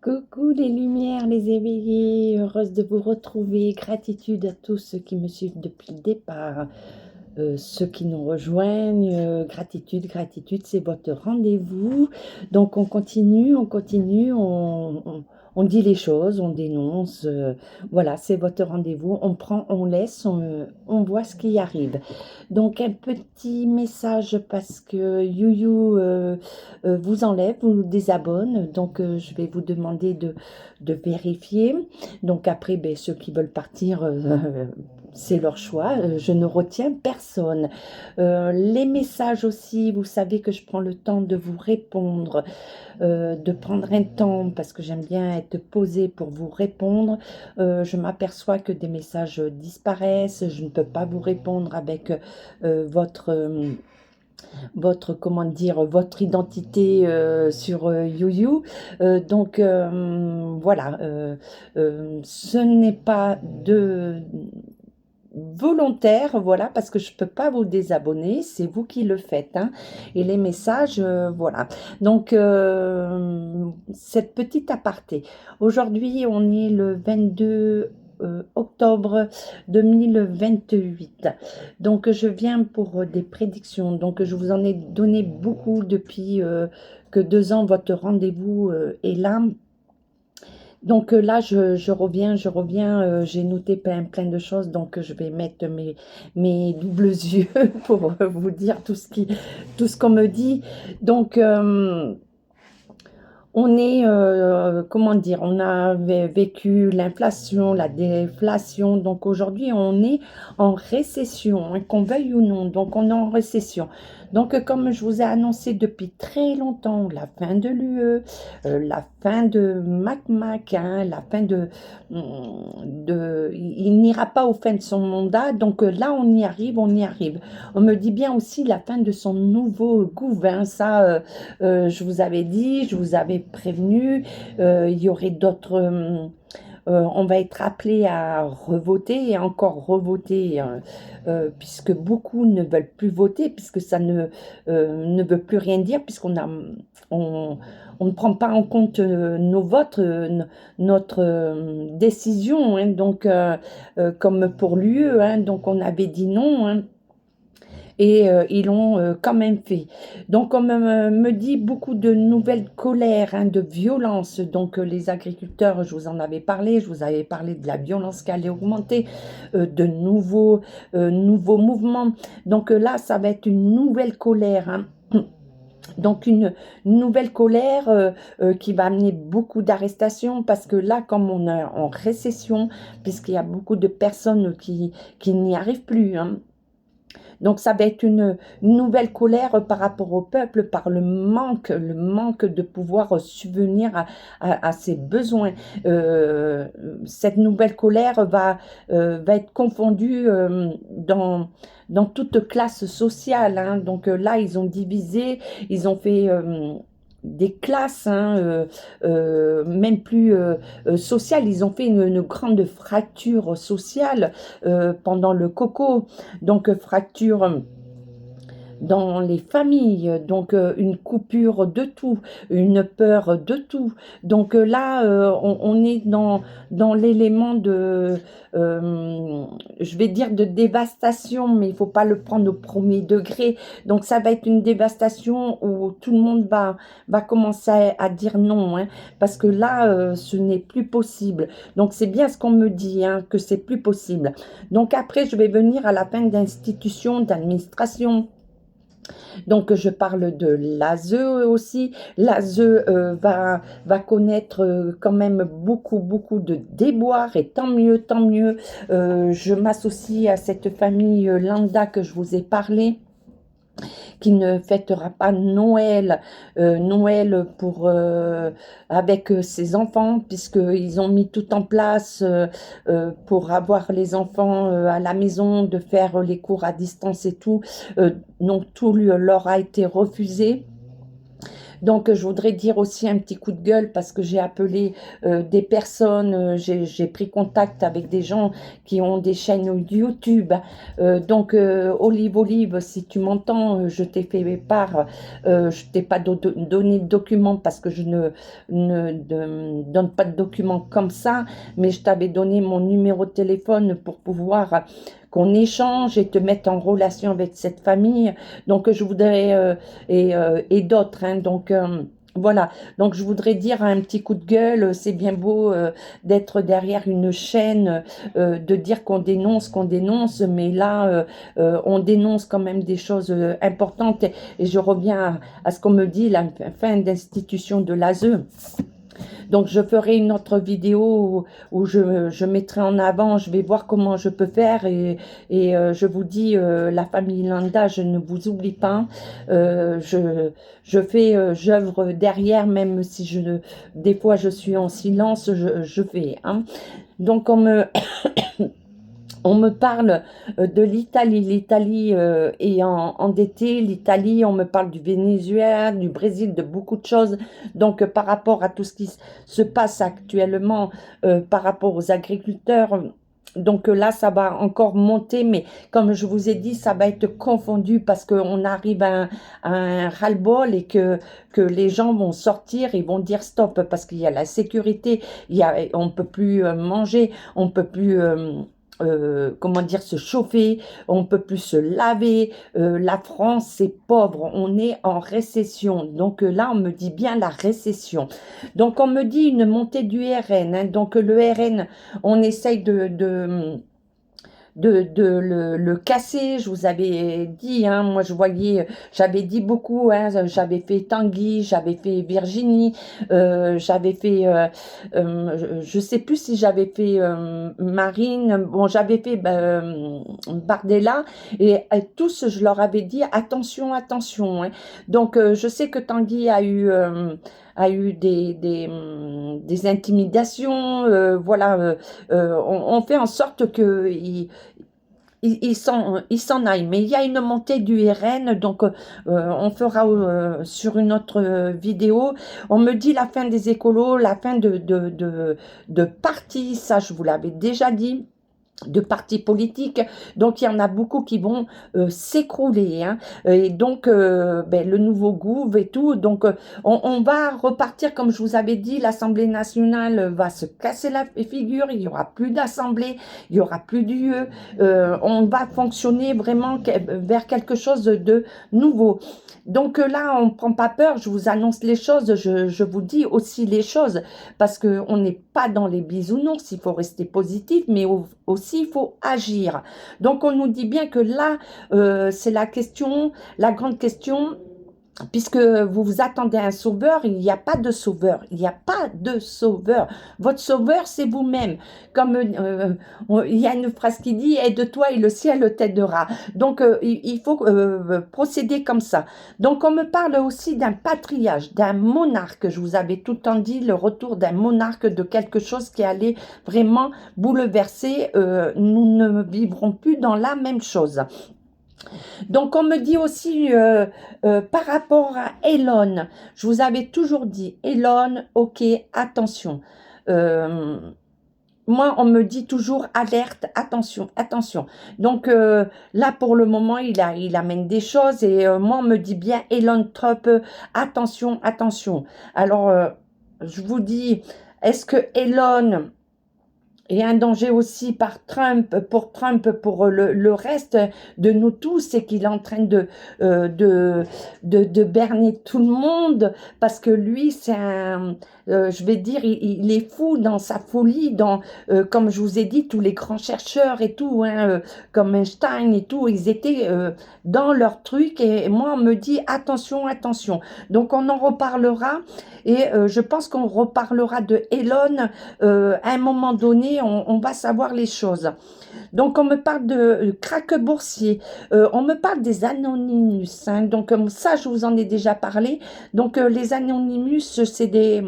Coucou les lumières, les éveillés, heureuse de vous retrouver. Gratitude à tous ceux qui me suivent depuis le départ, ceux qui nous rejoignent. Gratitude, gratitude, c'est votre rendez-vous. Donc on continue, on dit les choses, on dénonce. Voilà, c'est votre rendez-vous. On prend, on laisse, on voit ce qui arrive. Donc un petit message parce que YouYou vous enlève, vous désabonne. Donc je vais vous demander de vérifier. Donc après, ben, ceux qui veulent partir, c'est leur choix. Je ne retiens personne. Les messages aussi, vous savez que je prends le temps de vous répondre, de prendre un temps parce que j'aime bien être posée pour vous répondre. Je m'aperçois que des messages disparaissent. Je ne peux pas vous répondre avec votre comment dire, votre identité sur YouYou. Donc voilà, ce n'est pas de volontaire, voilà, parce que je peux pas vous désabonner, c'est vous qui le faites, hein. Et les messages, voilà. Donc, cette petite aparté. Aujourd'hui, on est le 22 octobre 2028. Donc, je viens pour des prédictions. Donc, je vous en ai donné beaucoup depuis que 2 ans, votre rendez-vous est là. Donc là, je reviens, j'ai noté plein de choses, donc je vais mettre mes doubles yeux pour vous dire tout ce qu'on me dit. Donc, on est, comment dire, on a vécu l'inflation, la déflation, donc aujourd'hui on est en récession, hein, qu'on veuille ou non, donc on est en récession. Donc comme je vous ai annoncé depuis très longtemps, la fin de l'UE, la fin de MacMac, hein, la fin il n'ira pas aux fins de son mandat, donc là on y arrive, on y arrive. On me dit bien aussi la fin de son nouveau gouvernement, ça je vous avais dit, je vous avais prévenu, il y aurait d'autres, on va être appelé à revoter et encore revoter, puisque beaucoup ne veulent plus voter, puisque ça ne veut plus rien dire, puisqu'on a, on, on ne prend pas en compte nos votes, notre décision, hein, donc comme pour l'UE, hein, donc on avait dit non, hein, et ils l'ont quand même fait. Donc on me dit beaucoup de nouvelles colères, hein, de violence. Donc les agriculteurs, je vous en avais parlé, je vous avais parlé de la violence qui allait augmenter, de nouveaux mouvements. Donc là, ça va être une nouvelle colère, hein. Donc une nouvelle colère qui va amener beaucoup d'arrestations parce que là, comme on est en récession, puisqu'il y a beaucoup de personnes qui n'y arrivent plus, hein. Donc ça va être une nouvelle colère par rapport au peuple, par le manque de pouvoir subvenir à ses besoins. Euh, cette nouvelle colère va être confondue dans toute classe sociale, hein. Donc là, ils ont divisé, ils ont fait des classes, hein, même plus sociales. Ils ont fait une grande fracture sociale pendant le coco. Donc, fracture dans les familles, donc une coupure de tout, une peur de tout. Donc là, on est dans l'élément je vais dire de dévastation, mais il faut pas le prendre au premier degré. Donc ça va être une dévastation où tout le monde va commencer à dire non, hein, parce que là, ce n'est plus possible. Donc c'est bien ce qu'on me dit, hein, que c'est plus possible. Donc après, je vais venir à la fin d'institutions, d'administration. Donc, je parle de l'ASE aussi. L'ASE va connaître quand même beaucoup de déboires et tant mieux, tant mieux. Je m'associe à cette famille Lambda que je vous ai parlé, qui ne fêtera pas Noël, Noël avec ses enfants, puisqu'ils ont mis tout en place pour avoir les enfants à la maison, de faire les cours à distance et tout. Donc tout leur a été refusé. Donc, je voudrais dire aussi un petit coup de gueule parce que j'ai appelé des personnes, j'ai pris contact avec des gens qui ont des chaînes YouTube. Olive, si tu m'entends, je t'ai fait part, je t'ai pas donné de documents parce que je donne pas de documents comme ça, mais je t'avais donné mon numéro de téléphone pour pouvoir qu'on échange et te mettre en relation avec cette famille. Donc, je voudrais, et d'autres, hein, voilà, donc je voudrais dire un petit coup de gueule, c'est bien beau d'être derrière une chaîne, de dire qu'on dénonce, mais là, on dénonce quand même des choses importantes. Et je reviens à ce qu'on me dit, la fin d'institution de l'ASE. Donc, je ferai une autre vidéo où je mettrai en avant, je vais voir comment je peux faire et je vous dis, la famille Landa, je ne vous oublie pas. Euh, je, je fais, j'œuvre derrière, même si des fois je suis en silence, je fais. Hein. Donc, on me parle de l'Italie. L'Italie est endettée. L'Italie, on me parle du Venezuela, du Brésil, de beaucoup de choses. Donc, par rapport à tout ce qui se passe actuellement, par rapport aux agriculteurs, là, ça va encore monter, mais comme je vous ai dit, ça va être confondu parce qu'on arrive à un ras-le-bol et que les gens vont sortir et vont dire stop parce qu'il y a la sécurité, on peut plus manger, on peut plus comment dire, se chauffer, on peut plus se laver, la France c'est pauvre, on est en récession, là on me dit bien la récession, donc on me dit une montée du RN, hein. Donc le RN, on essaye de le casser. Je vous avais dit, hein, moi je voyais, j'avais dit beaucoup, hein, j'avais fait Tanguy, j'avais fait Virginie, j'avais fait, je sais plus si j'avais fait Marine, bon j'avais fait Bardella, et tous je leur avais dit attention, attention. Hein. Donc je sais que Tanguy a eu des intimidations, voilà, on fait en sorte que il s'en aille. Mais il y a une montée du RN, donc on fera sur une autre vidéo. On me dit la fin des écolos, la fin de partis, ça je vous l'avais déjà dit, de partis politiques, donc il y en a beaucoup qui vont s'écrouler, hein. Et donc le nouveau gouv et tout, donc on va repartir comme je vous avais dit, l'Assemblée nationale va se casser la figure, il y aura plus d'assemblée, il y aura plus d'UE, on va fonctionner vraiment vers quelque chose de nouveau. Donc là, on ne prend pas peur, je vous annonce les choses, je vous dis aussi les choses, parce qu'on n'est pas dans les bisounours, il faut rester positif, mais aussi il faut agir. Donc on nous dit bien que là, c'est la grande question, puisque vous vous attendez à un sauveur, il n'y a pas de sauveur, il n'y a pas de sauveur. Votre sauveur, c'est vous-même. Comme il y a une phrase qui dit, aide-toi et le ciel t'aidera. Donc, il faut procéder comme ça. Donc, on me parle aussi d'un patriarche, d'un monarque. Je vous avais tout le temps dit, le retour d'un monarque, de quelque chose qui allait vraiment bouleverser. Nous ne vivrons plus dans la même chose. Donc, on me dit aussi par rapport à Elon, je vous avais toujours dit, Elon, ok, attention. Euh, Moi, on me dit toujours alerte, attention, attention. Donc là, pour le moment, il amène des choses et moi, on me dit bien Elon Trump, attention, attention. Alors, je vous dis, est-ce que Elon et un danger aussi pour le reste de nous tous, c'est qu'il est en train de berner tout le monde, parce que lui, je vais dire, il est fou dans sa folie, comme je vous ai dit, tous les grands chercheurs et tout, hein, comme Einstein et tout, ils étaient dans leur truc, et moi, on me dit, attention, attention. Donc, on en reparlera, et je pense qu'on reparlera de Elon à un moment donné, on va savoir les choses. Donc, on me parle de krach boursier, on me parle des Anonymous, hein. Donc, ça, je vous en ai déjà parlé. Donc, les Anonymous, c'est des...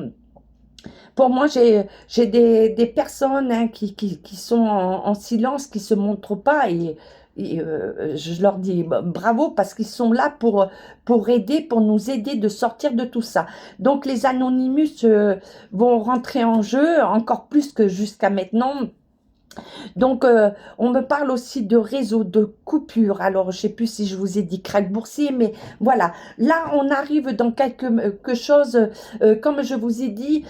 Pour moi, j'ai des personnes, hein, qui sont en silence, qui se montrent pas, et je leur dis bravo parce qu'ils sont là pour aider, pour nous aider de sortir de tout ça. Donc les Anonymous vont rentrer en jeu encore plus que jusqu'à maintenant. Donc, on me parle aussi de réseau de coupure. Alors, je sais plus si je vous ai dit crack boursier, mais voilà. Là, on arrive dans quelque chose, comme je vous ai dit,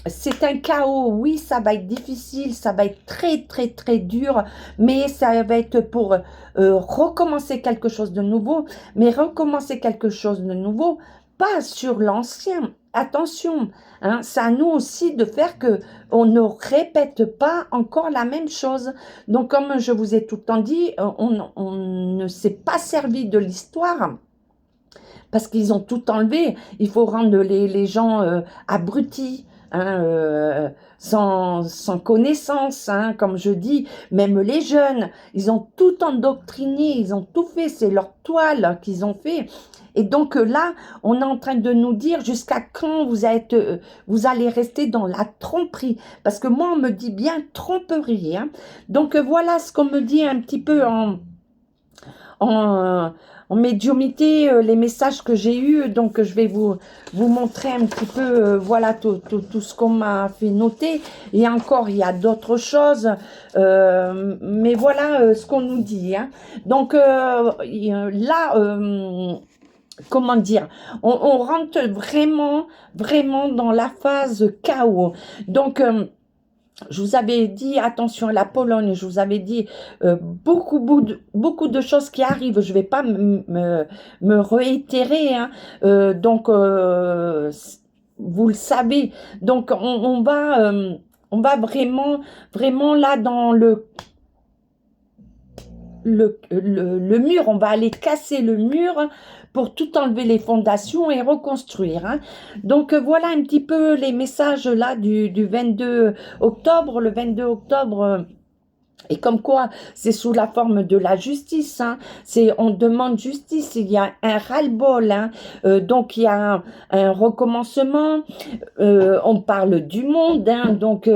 c'est un chaos. Oui, ça va être difficile, ça va être très, très, très dur, mais ça va être pour recommencer quelque chose de nouveau, mais recommencer quelque chose de nouveau, pas sur l'ancien. Attention, hein, c'est à nous aussi de faire que on ne répète pas encore la même chose. Donc, comme je vous ai tout le temps dit, on ne s'est pas servi de l'histoire parce qu'ils ont tout enlevé. Il faut rendre les gens abrutis. Hein, sans connaissance, hein, comme je dis, même les jeunes, ils ont tout endoctriné, ils ont tout fait, c'est leur toile qu'ils ont fait. Et donc là, on est en train de nous dire jusqu'à quand vous allez rester dans la tromperie. Parce que moi, on me dit bien tromperie. Hein. Donc voilà ce qu'on me dit un petit peu en, en médiumité, les messages que j'ai eus. Donc je vais vous montrer un petit peu, voilà, tout ce qu'on m'a fait noter. Et encore, il y a d'autres choses. Mais voilà ce qu'on nous dit. Hein. Donc là... comment dire, on rentre vraiment, vraiment dans la phase chaos. Donc, je vous avais dit, attention à la Pologne, je vous avais dit beaucoup de choses qui arrivent. Je ne vais pas me réitérer. Hein. Donc, vous le savez. Donc, on va vraiment, vraiment là dans le mur, on va aller casser le mur pour tout enlever les fondations et reconstruire. Hein. Donc voilà un petit peu les messages là du 22 octobre. Le 22 octobre, et comme quoi c'est sous la forme de la justice. Hein. On demande justice, il y a un ras-le-bol. Hein. Donc il y a un recommencement. On parle du monde. Hein. Donc...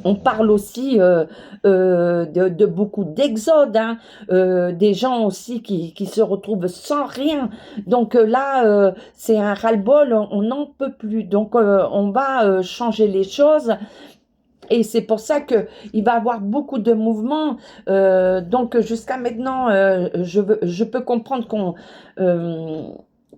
on parle aussi de beaucoup d'exodes, hein, des gens aussi qui se retrouvent sans rien. Donc là, c'est un ras-le-bol, on n'en peut plus. Donc on va changer les choses. Et c'est pour ça que il va y avoir beaucoup de mouvements. Donc jusqu'à maintenant, je peux comprendre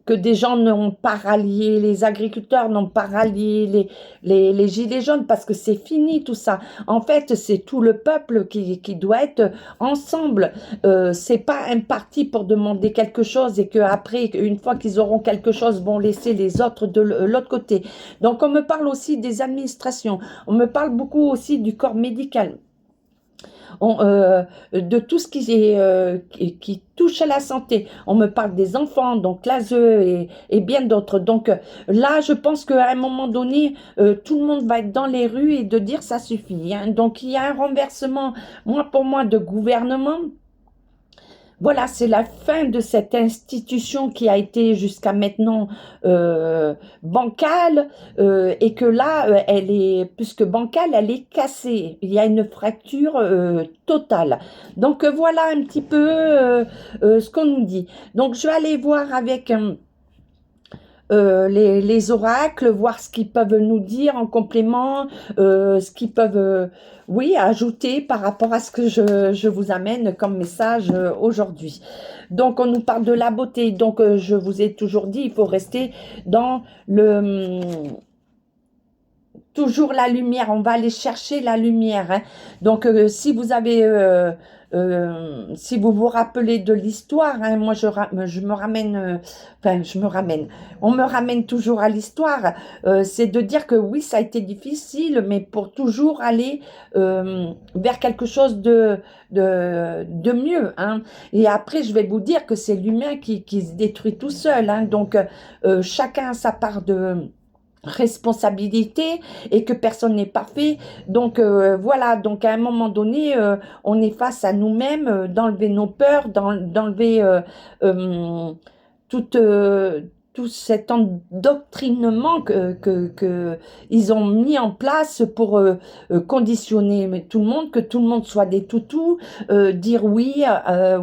que des gens n'ont pas rallié, les agriculteurs n'ont pas rallié les gilets jaunes parce que c'est fini tout ça. En fait, c'est tout le peuple qui doit être ensemble. C'est pas un parti pour demander quelque chose et qu'après, une fois qu'ils auront quelque chose, vont laisser les autres de l'autre côté. Donc, on me parle aussi des administrations. On me parle beaucoup aussi du corps médical. De tout ce qui touche à la santé. On me parle des enfants, donc l'ASE et bien d'autres. Donc là, je pense qu'à un moment donné, tout le monde va être dans les rues et de dire ça suffit. Hein. Donc il y a un renversement, moi pour moi, de gouvernement. Voilà, c'est la fin de cette institution qui a été jusqu'à maintenant bancale et que là, elle est plus que bancale, elle est cassée. Il y a une fracture totale. Donc voilà un petit peu ce qu'on nous dit. Donc je vais aller voir avec les oracles, voir ce qu'ils peuvent nous dire en complément, ce qu'ils peuvent, oui, ajouter par rapport à ce que je vous amène comme message aujourd'hui. Donc, on nous parle de la beauté. Donc, je vous ai toujours dit, il faut rester dans toujours la lumière, on va aller chercher la lumière. Hein. Donc, si vous avez, si vous vous rappelez de l'histoire, hein, moi je me ramène, enfin je me ramène, on me ramène toujours à l'histoire. C'est de dire que oui, ça a été difficile, mais pour toujours aller vers quelque chose de mieux. Hein. Et après, je vais vous dire que c'est l'humain qui se détruit tout seul. Hein. Donc, chacun a sa part de responsabilité et que personne n'est parfait. Donc voilà, donc à un moment donné, on est face à nous-mêmes, d'enlever nos peurs, d'enlever toute tout cet endoctrinement que ils ont mis en place pour conditionner tout le monde, que tout le monde soit des toutous, dire oui,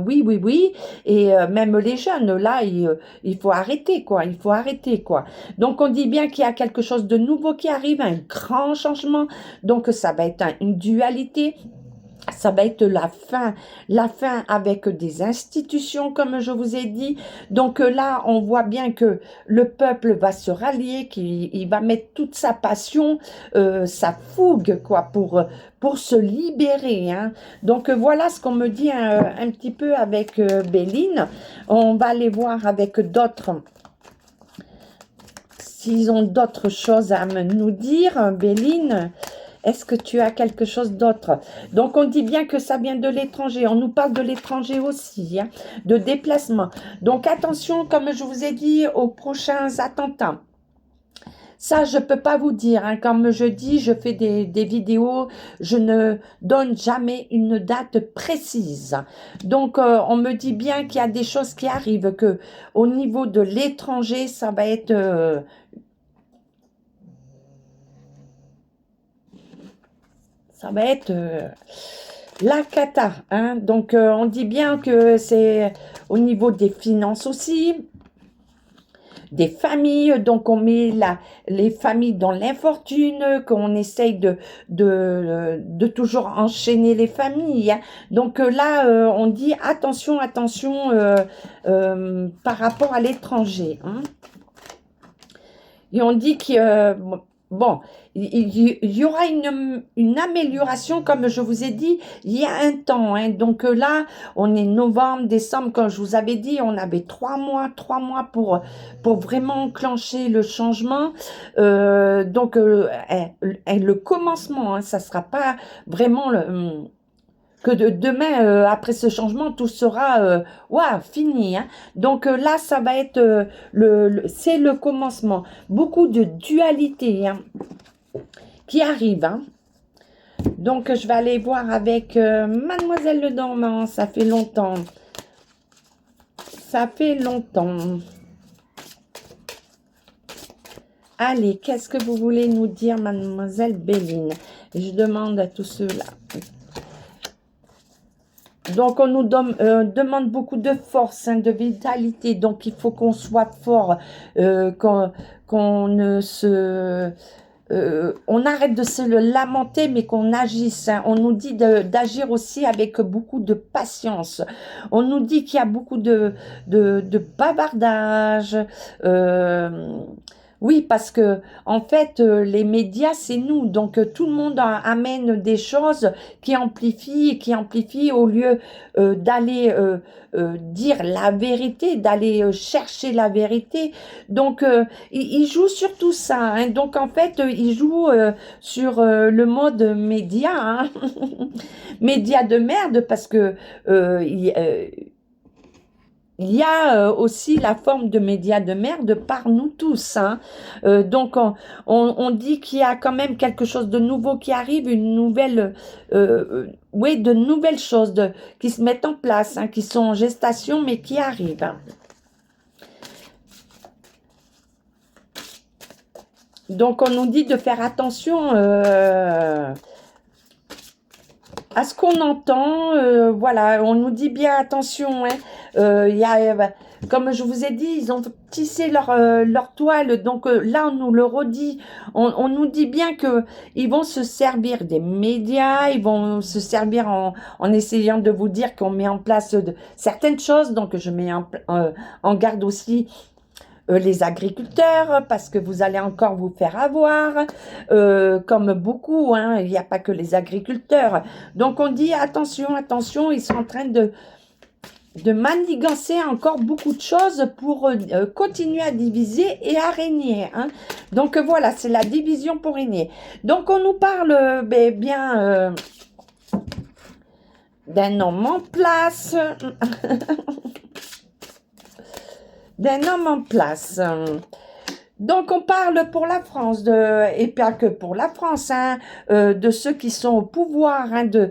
oui, oui, oui, et même les jeunes, là, il faut arrêter, quoi, il faut arrêter, quoi. Donc, on dit bien qu'il y a quelque chose de nouveau qui arrive, un grand changement, donc ça va être une dualité. Ça va être la fin avec des institutions, comme je vous ai dit. Donc là, on voit bien que le peuple va se rallier, qu'il va mettre toute sa passion, sa fougue, quoi, pour se libérer. Hein. Donc voilà ce qu'on me dit un petit peu avec Béline. On va aller voir avec d'autres, s'ils ont d'autres choses à nous dire, Béline. Est-ce que tu as quelque chose d'autre? Donc, on dit bien que ça vient de l'étranger. On nous parle de l'étranger aussi, hein, de déplacement. Donc, attention, comme je vous ai dit, aux prochains attentats. Ça, je peux pas vous dire. Hein. Comme je dis, je fais des vidéos. Je ne donne jamais une date précise. Donc, on me dit bien qu'il y a des choses qui arrivent, que au niveau de l'étranger, ça va être... la cata, hein. Donc, on dit bien que c'est au niveau des finances aussi, des familles. Donc, on met les familles dans l'infortune, qu'on essaye de toujours enchaîner les familles. Hein. Donc, là, on dit attention, attention par rapport à l'étranger. Hein. Et on dit que... bon, il y aura une amélioration, comme je vous ai dit, il y a un temps. Hein. Donc là, on est novembre, décembre, comme je vous avais dit, on avait 3 mois pour vraiment enclencher le changement. Donc, le commencement, hein, ça sera pas vraiment que demain, après ce changement, tout sera fini. Hein. Donc là, ça va être c'est le commencement. Beaucoup de dualité hein, qui arrive. Hein. Donc, je vais aller voir avec Mademoiselle Le Dormant. Ça fait longtemps. Ça fait longtemps. Allez, qu'est-ce que vous voulez nous dire, Mademoiselle Béline? Je demande à tous ceux-là. Donc, on nous demande beaucoup de force, hein, de vitalité. Donc, il faut qu'on soit fort, qu'on ne se... on arrête de se lamenter, mais qu'on agisse. Hein. On nous dit d'agir aussi avec beaucoup de patience. On nous dit qu'il y a beaucoup de bavardage. Oui, parce que en fait, les médias, c'est nous. Donc, tout le monde amène des choses qui amplifient au lieu d'aller dire la vérité, d'aller chercher la vérité. Donc, ils jouent sur tout ça. Hein. Donc, en fait, ils jouent sur le mode média. Hein. Média de merde, parce que il y a aussi la forme de médias de merde par nous tous. Hein. Donc, on dit qu'il y a quand même quelque chose de nouveau qui arrive, une nouvelle... oui, de nouvelles choses qui se mettent en place, hein, qui sont en gestation, mais qui arrivent. Hein. Donc, on nous dit de faire attention... à ce qu'on entend, voilà, on nous dit bien attention, hein, comme je vous ai dit, ils ont tissé leur toile, donc là on nous le redit, on nous dit bien que ils vont se servir des médias, ils vont se servir en essayant de vous dire qu'on met en place certaines choses, donc je mets en garde aussi les agriculteurs, parce que vous allez encore vous faire avoir, comme beaucoup, hein, il n'y a pas que les agriculteurs. Donc on dit attention, attention, ils sont en train de manigancer encore beaucoup de choses pour continuer à diviser et à régner. Hein. Donc voilà, c'est la division pour régner. Donc on nous parle bien d'un homme en place. D'un homme en place. Donc, on parle pour la France, et pas que pour la France, hein, de ceux qui sont au pouvoir, hein, de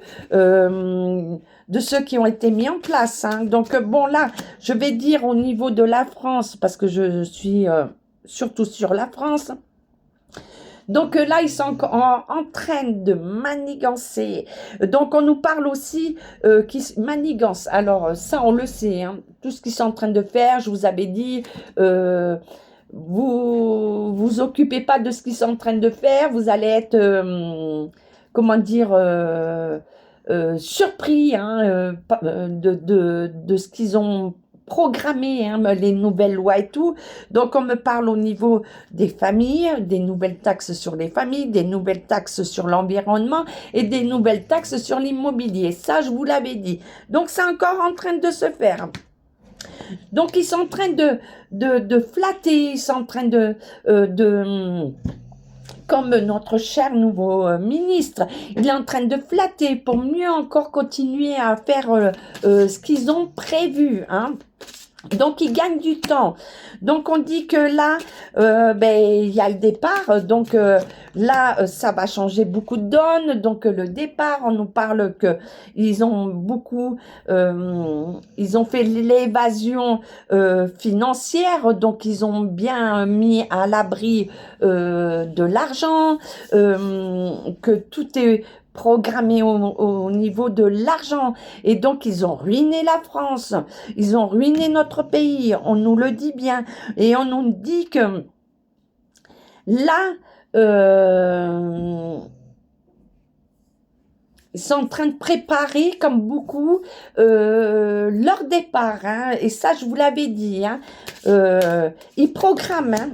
ceux qui ont été mis en place. Hein. Donc, bon, là, je vais dire au niveau de la France, parce que je suis surtout sur la France. Donc là, ils sont en train de manigancer. Donc on nous parle aussi qui manigance. Alors ça, on le sait. Hein. Tout ce qu'ils sont en train de faire, je vous avais dit, vous occupez pas de ce qu'ils sont en train de faire. Vous allez être, comment dire, surpris hein, de ce qu'ils ont programmé, hein, les nouvelles lois et tout. Donc, on me parle au niveau des familles, des nouvelles taxes sur les familles, des nouvelles taxes sur l'environnement et des nouvelles taxes sur l'immobilier. Ça, je vous l'avais dit. Donc, c'est encore en train de se faire. Donc, ils sont en train de flatter, ils sont en train comme notre cher nouveau ministre, il est en train de flatter pour mieux encore continuer à faire ce qu'ils ont prévu, hein. Donc, ils gagnent du temps. Donc, on dit que là, il y a le départ. Donc, là, ça va changer beaucoup de donnes. Donc, le départ, on nous parle que ils ont beaucoup, ils ont fait l'évasion financière. Donc, ils ont bien mis à l'abri de l'argent, que tout est programmé au niveau de l'argent. Et donc, ils ont ruiné la France. Ils ont ruiné notre pays. On nous le dit bien. Et on nous dit que là, ils sont en train de préparer, comme beaucoup, leur départ. Hein. Et ça, je vous l'avais dit. Hein. Ils programment. Hein.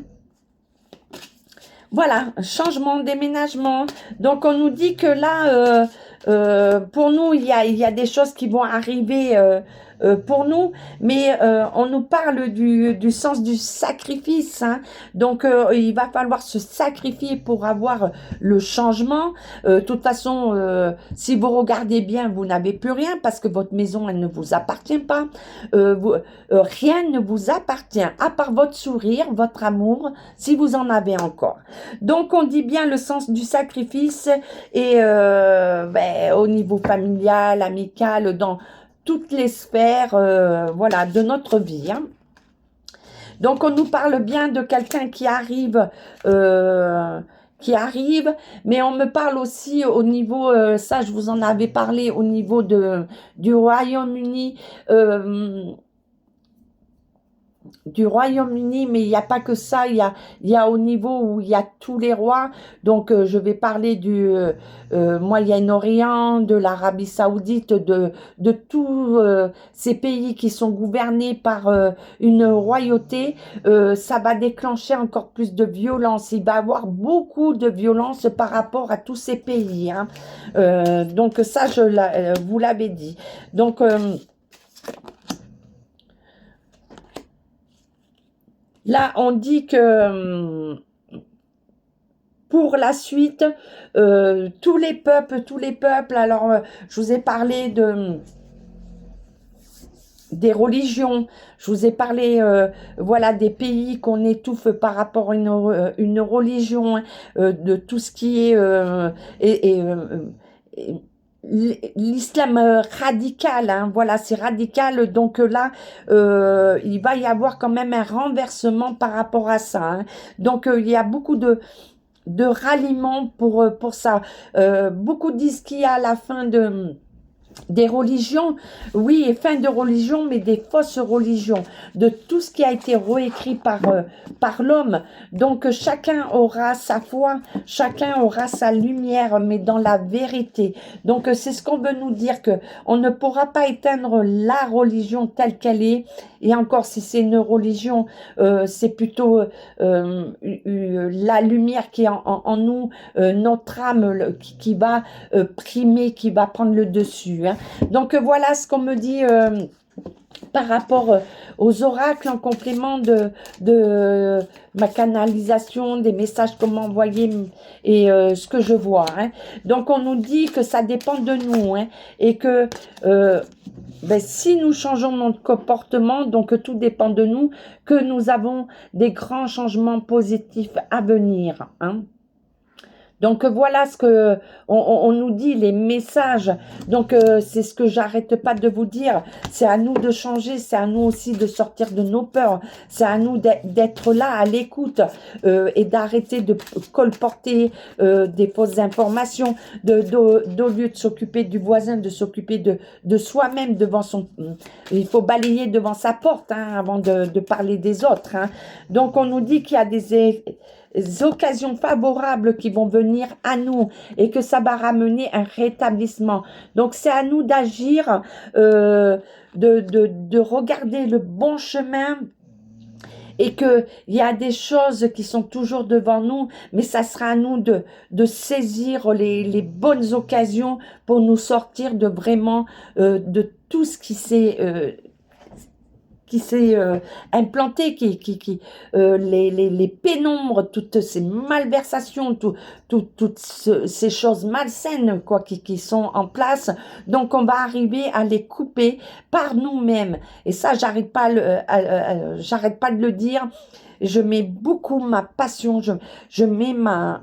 Voilà, changement, déménagement. Donc, on nous dit que là, pour nous, il y a des choses qui vont arriver pour nous, mais on nous parle du sens du sacrifice. Hein. Donc, il va falloir se sacrifier pour avoir le changement. De toute façon, si vous regardez bien, vous n'avez plus rien parce que votre maison, elle ne vous appartient pas. Rien ne vous appartient, à part votre sourire, votre amour, si vous en avez encore. Donc, on dit bien le sens du sacrifice et au niveau familial, amical, dans toutes les sphères voilà, de notre vie. Hein. Donc, on nous parle bien de quelqu'un qui arrive, mais on me parle aussi au niveau, ça je vous en avais parlé, au niveau du Royaume-Uni, mais il n'y a pas que ça, il y a au niveau où il y a tous les rois, donc je vais parler du Moyen-Orient, de l'Arabie Saoudite, de tous ces pays qui sont gouvernés par une royauté, ça va déclencher encore plus de violence, il va y avoir beaucoup de violence par rapport à tous ces pays, hein. Donc ça, vous l'avez dit. Donc, là, on dit que pour la suite, tous les peuples, alors je vous ai parlé des religions, je vous ai parlé voilà, des pays qu'on étouffe par rapport à une religion, hein, de tout ce qui est l'islam radical, hein, voilà, c'est radical, donc là, il va y avoir quand même un renversement par rapport à ça. Hein. Donc, il y a beaucoup de ralliements pour ça. Beaucoup disent qu'il y a la fin des religions, oui, et fin de religion, mais des fausses religions, de tout ce qui a été réécrit par l'homme. Donc, chacun aura sa foi, chacun aura sa lumière, mais dans la vérité. Donc, c'est ce qu'on veut nous dire, que on ne pourra pas éteindre la religion telle qu'elle est, et encore, si c'est une religion, c'est plutôt la lumière qui est en nous, notre âme qui va primer, qui va prendre le dessus. Hein. Donc voilà ce qu'on me dit par rapport aux oracles en complément de ma canalisation, des messages qu'on m'a envoyés et ce que je vois. Hein. Donc, on nous dit que ça dépend de nous hein, et que ben, si nous changeons notre comportement, donc tout dépend de nous, que nous avons des grands changements positifs à venir. Hein. Donc voilà ce que on nous dit, les messages. Donc c'est ce que j'arrête pas de vous dire. C'est à nous de changer, c'est à nous aussi de sortir de nos peurs. C'est à nous d'être là à l'écoute et d'arrêter de colporter des fausses informations. D'au lieu de s'occuper du voisin, de s'occuper de soi-même devant son. Il faut balayer devant sa porte hein, avant de parler des autres. Hein. Donc on nous dit qu'il y a des occasions favorables qui vont venir à nous et que ça va ramener un rétablissement. Donc c'est à nous d'agir, de regarder le bon chemin et qu'il y a des choses qui sont toujours devant nous, mais ça sera à nous de saisir les bonnes occasions pour nous sortir de vraiment de tout ce qui s'est implanté, les pénombres, toutes ces malversations, toutes ces choses malsaines quoi, qui sont en place. Donc, on va arriver à les couper par nous-mêmes. Et ça, j'arrête pas de le dire. Je mets beaucoup ma passion, je mets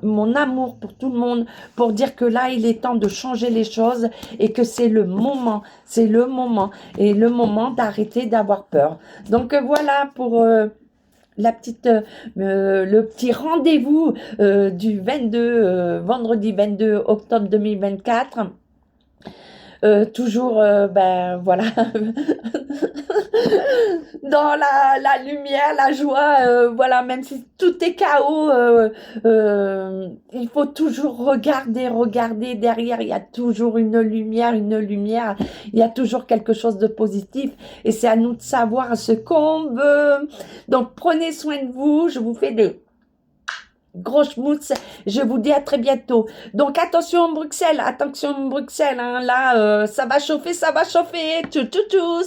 mon amour pour tout le monde pour dire que là, il est temps de changer les choses et que c'est le moment et le moment d'arrêter d'avoir peur. Donc voilà pour le petit rendez-vous du 22, vendredi 22 octobre 2024. Toujours, ben voilà, dans la lumière, la joie, voilà, même si tout est chaos, il faut toujours regarder derrière, il y a toujours une lumière, il y a toujours quelque chose de positif et c'est à nous de savoir ce qu'on veut. Donc prenez soin de vous, je vous fais des gros schmutz, je vous dis à très bientôt. Donc attention Bruxelles, hein, là ça va chauffer, tchou tchou tchou.